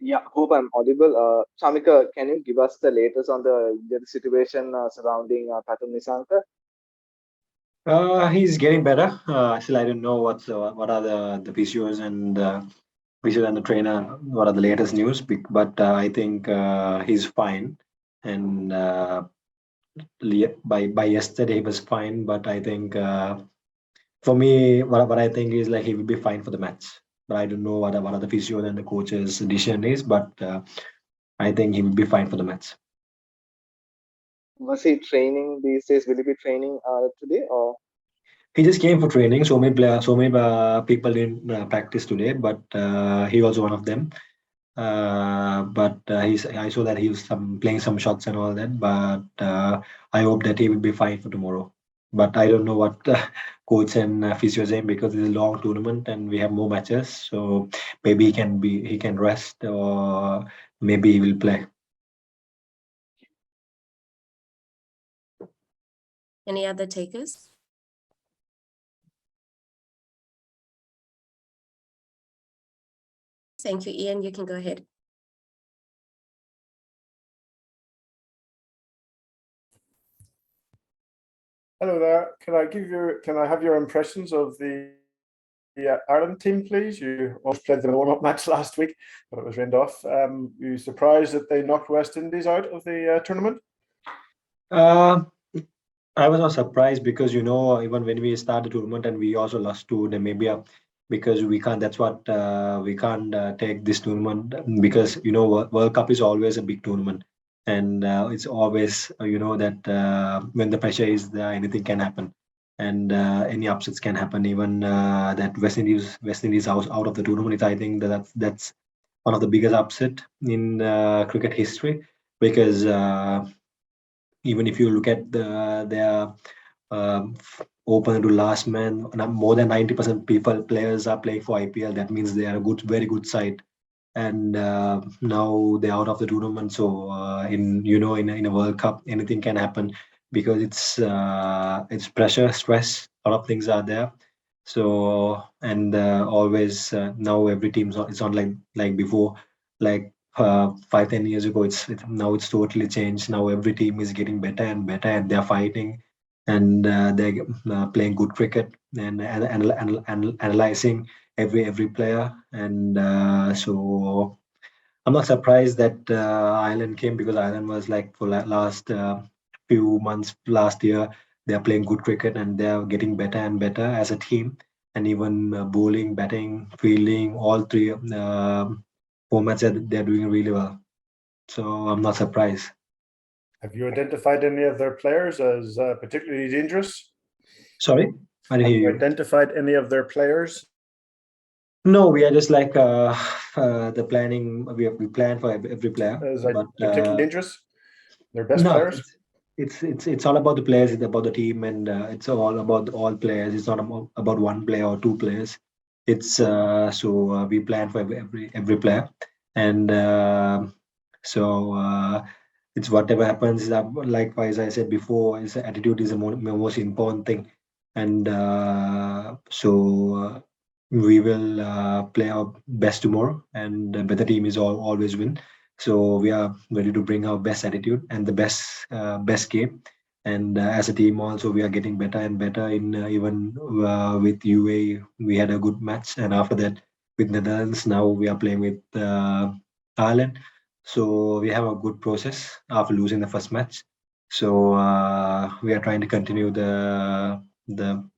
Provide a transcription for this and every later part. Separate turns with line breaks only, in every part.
Yeah, hope I'm audible. Chamika, can you give us the latest on the situation surrounding Pathum Nisanka?
He's getting better. Still, I don't know what are the physios and physio and the trainer. What are the latest news? But I think he's fine. And by yesterday he was fine. But I think for me, what I think is like he will be fine for the match. But I don't know what are the physio and the coach's decision is. But I think he will be fine for the match.
Was he training these days? Will he be training today or?
He just came for training. So many people didn't practice today, but he was one of them. But I saw that he was playing some shots and all that. But I hope that he will be fine for tomorrow. But I don't know what coach and physio is saying because it's a long tournament and we have more matches. So maybe he can rest or maybe he will play.
Any other takers? Thank you, Ian. You can go ahead.
Hello there. Can I have your impressions of the Ireland team, please? You also played them in the warm-up match last week, but it was rained off. You surprised that they knocked West Indies out of the tournament?
Uh, I was not surprised because even when we started the tournament and we also lost to Namibia because we can't. That's what we can't take this tournament because World Cup is always a big tournament and it's always that when the pressure is there, anything can happen and any upsets can happen. Even that West Indies out of the tournament. I think that's one of the biggest upset in cricket history because. Even if you look at their open to last man, more than 90% people players are playing for IPL. That means they are a very good side. And now they're out of the tournament. So in a World Cup, anything can happen because it's pressure, stress. A lot of things are there. So and always now every team's it's not like before, like 5-10 years ago. Now it's totally changed. Now every team is getting better and better, and they're fighting, and they're playing good cricket and analyzing every player. And so I'm not surprised that Ireland came because Ireland was like for last few months last year they are playing good cricket and they are getting better and better as a team and even bowling, batting, fielding, all three formats they're doing really well. So I'm not surprised.
Have you identified any of their players as particularly dangerous?
Sorry, I didn't
Have
hear
you
you.
identified any of their players?
No, we are just like the planning. We plan for every player,
As like
but
particularly dangerous? Their best
no,
players?
it's all about the players. It's about the team, and it's all about all players. It's not about one player or two players. It's we plan for every player, and so it's whatever happens. Likewise, I said before, is attitude is the most important thing, and we will play our best tomorrow, and the better team is always win. So we are ready to bring our best attitude and the best game. And as a team, also we are getting better and better. In even with UA, we had a good match, and after that with Netherlands, now we are playing with Ireland. So we have a good process after losing the first match. So we are trying to continue the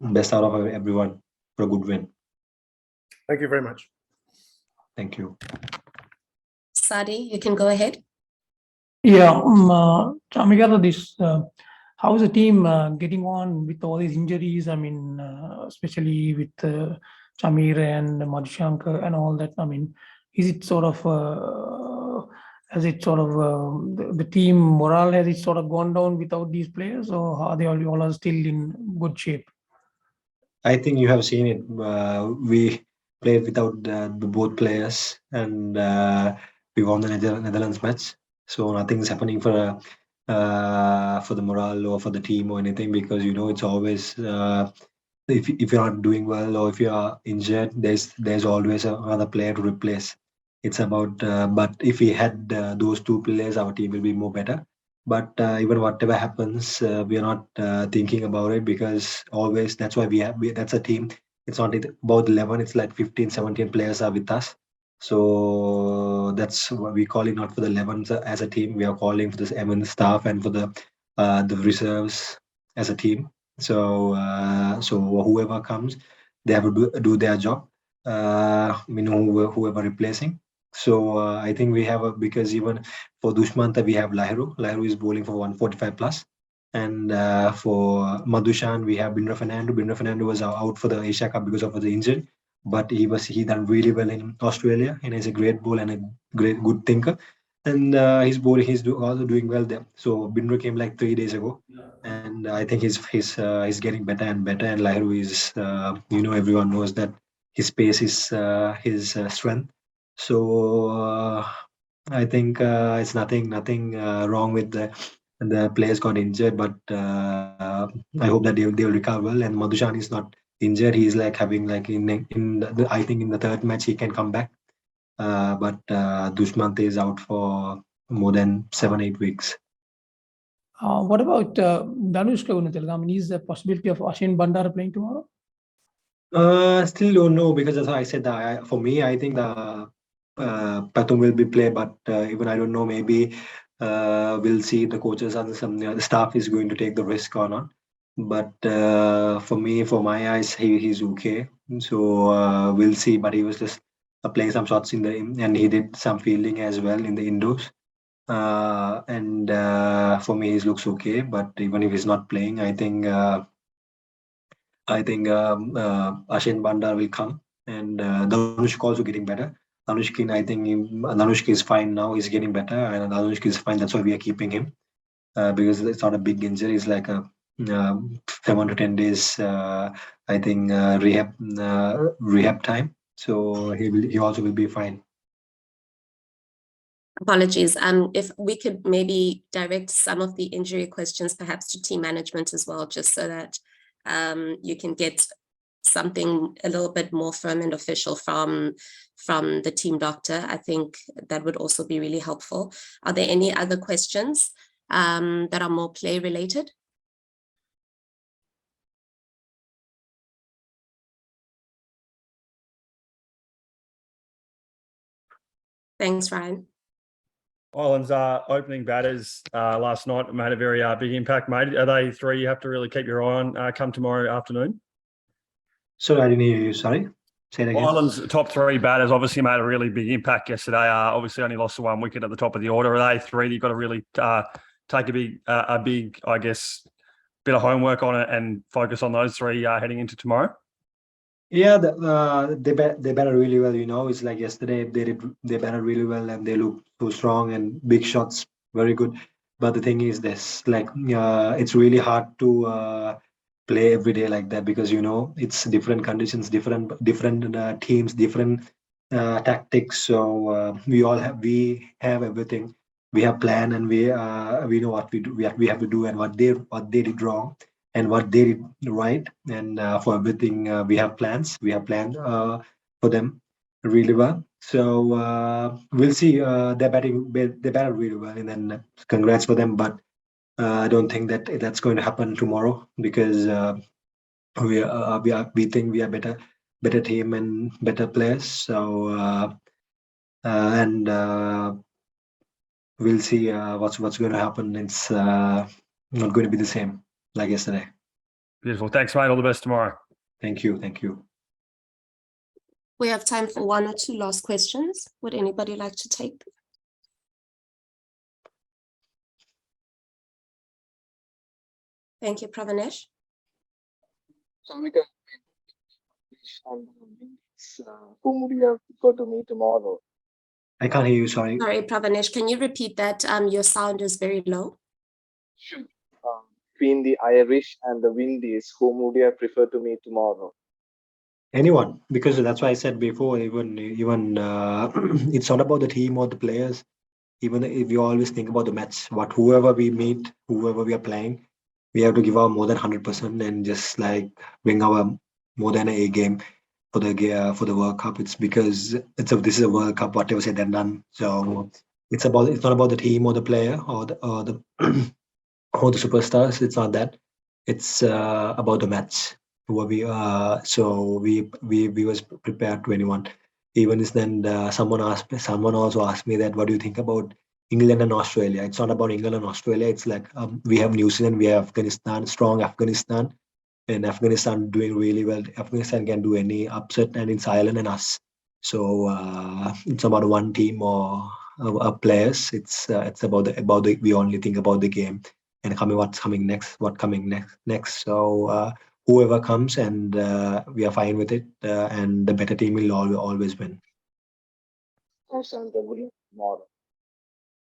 best out of everyone for a good win.
Thank you very much.
Thank you.
Sadi, you can go ahead.
Yeah, Chamika, how's the team getting on with all these injuries? I mean, especially with Chamir and Madhushankar and all that. I mean, is it sort of, has it sort of, the team morale, has it sort of gone down without these players, or are they all are still in good shape?
I think you have seen it. We played without the both players, and we won the Netherlands match. So nothing's happening for the morale or for the team or anything because it's always if you're not doing well or if you are injured, there's always another player to replace. It's about, but if we had those two players, our team will be more better. But even whatever happens, we are not thinking about it, because always that's why that's a team. It's not about 11, it's like 15, 17 players are with us. So that's what we call it, not for the 11 as a team. We are calling for this M staff and for the reserves as a team. So whoever comes, they have to do their job. Whoever replacing. So I think we have because even for Dushmanta we have Lahru. Lahru is bowling for 145 plus, and for Madhushan we have Bindra Fernando. Bindra Fernando was out for the Asia Cup because of the injury, but he done really well in Australia, and he's a great bowler and a good thinker. And he's also doing well there. So Bindra came like 3 days ago, and I think he's getting better and better. And Lahru is everyone knows that his pace is his strength. So I think it's nothing wrong with the players got injured, but I hope that they'll recover well. And Madhushan is not injured; he's like having like I think in the third match he can come back. But Dushmant is out for more than 7-8 weeks.
What about Danush Karunaratne? I mean, is there a possibility of Ashwin Bandara playing tomorrow?
Still don't know, because that's why I said that. For me, I think the Pathum will be played, but even I don't know. Maybe we'll see the coaches and the staff is going to take the risk or not. But for me, for my eyes, he's okay. So we'll see. But he was just playing some shots and he did some fielding as well in the indoors. And for me, he looks okay. But even if he's not playing, I think Ashin Bandar will come, and Danushka also getting better. Danushkin, I think Danushka is fine now. He's getting better, and Danushka is fine. That's why we are keeping him, because it's not a big injury. It's like a 7 to 10 days, I think, rehab time. So he also will be fine.
Apologies. If we could maybe direct some of the injury questions perhaps to team management as well, just so that you can get something a little bit more firm and official from the team doctor. I think that would also be really helpful. Are there any other questions that are more play related? Thanks, Ryan.
Ireland's opening batters last night made a very big impact, mate. Are they three you have to really keep your eye on come tomorrow afternoon?
Sorry, I didn't hear you. Sorry. Say it again.
Ireland's top three batters obviously made a really big impact yesterday. Obviously only lost the 1 wicket at the top of the order. Are they three that you've got to really take a big, I guess, bit of homework on it and focus on those three heading into tomorrow?
Yeah, they batted really well. It's like yesterday they batted really well and they look so strong and big shots, very good. But the thing is this, like it's really hard to play every day like that, because it's different conditions, different teams, different tactics. So we have everything. We have plan, and we know what we have to do, and what they did wrong and what they did right. And for everything, we have plans. We have planned for them really well. So we'll see. They batted really well, and then congrats for them. But I don't think that's going to happen tomorrow, because we think we are better team and better players. So and we'll see what's going to happen. It's not going to be the same like yesterday.
Beautiful. Thanks, mate. All the best tomorrow.
Thank you.
We have time for one or two last questions. Would anybody like to take them? Thank you, Pravanesh.
Chamika, whom would you prefer to meet tomorrow?
I can't hear you. Sorry.
Sorry, Pravanesh, can you repeat that? Your sound is very low.
Sure. Between the Irish and the Windies, whom would you prefer to meet tomorrow?
Anyone, because that's why I said before. Even it's not about the team or the players. Even if you always think about the match, whoever we meet, whoever we are playing, we have to give our more than 100% and just like bring our more than a game the World Cup. It's because this is a World Cup. Whatever said and done. So it's not about the team or the player or the or the superstars. It's not that. It's about the match. So we was prepared to anyone. Even then, someone also asked me that, what do you think about England and Australia? It's not about England and Australia. It's like we have New Zealand, we have Afghanistan, strong Afghanistan, and Afghanistan doing really well. Afghanistan can do any upset, and it's Ireland and us. So it's about one team or players. It's about the we only think about the game and what's coming next. So whoever comes, and we are fine with it, and the better team will always win.
Thanks, and good luck tomorrow.